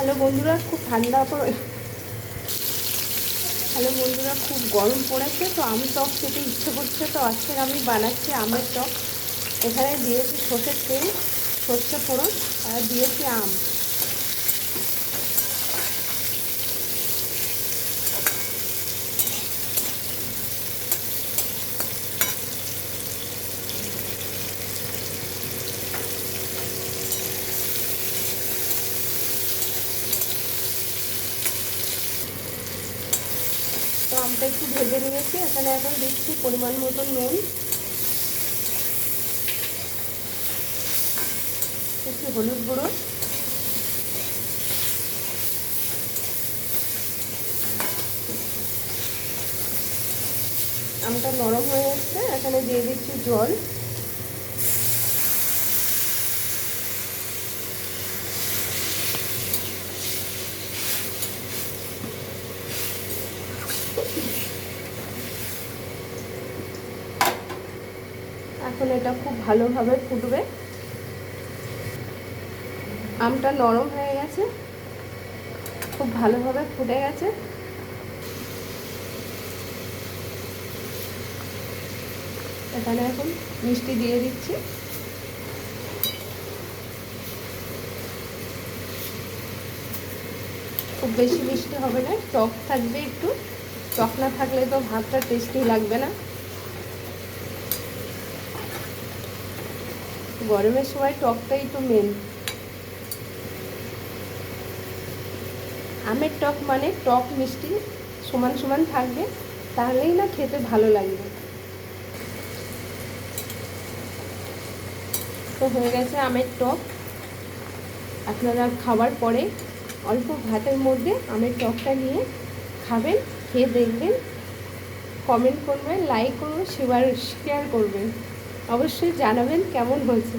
Hello বন্ধুরা, খুব ঠান্ডা পড়ে হ্যালো বন্ধুরা, খুব গরম পড়েছে, তো আম টক খেতে ইচ্ছে করছে। তো আজকে আমি বানাচ্ছি আমের টক। এখানে দিয়েছি সর্ষের তেল, সর্ষে ফোড়ন, আর দিয়েছি আম। তো আমটা একটু ভেজে নিয়েছি। এখানে এখন দিচ্ছি পরিমাণ মতো নুন, একটু হলুদ গুঁড়ো, আমটা নরম হয়ে যাচ্ছে, এখানে দিয়ে দিচ্ছি জল। এখন এটা খুব ভালোভাবে ফুটবে। আমটা নরম হয়ে গেছে, খুব ভালোভাবে ফুটে গেছে। এখানে এখন মিষ্টি দিয়ে দিচ্ছি। খুব বেশি মিষ্টি হবে না, টক থাকবে একটু। টক না থাকলে তো ভাতটা টেস্টি লাগবে না। গরমের সময় টকটাই তো মেন। আমের টক মানে টক মিষ্টি সমান সমান থাকবে, তাহলেই না খেতে ভালো লাগবে। তো হয়ে গেছে আমের টক। আপনারা খাবার পরে অল্প ভাতের মধ্যে আমের টকটা নিয়ে খাবেন, খেয়ে দেখবেন, কমেন্ট করবেন, লাইক করবেন, শেয়ার করবেন, অবশ্যই জানাবেন কেমন হয়েছে।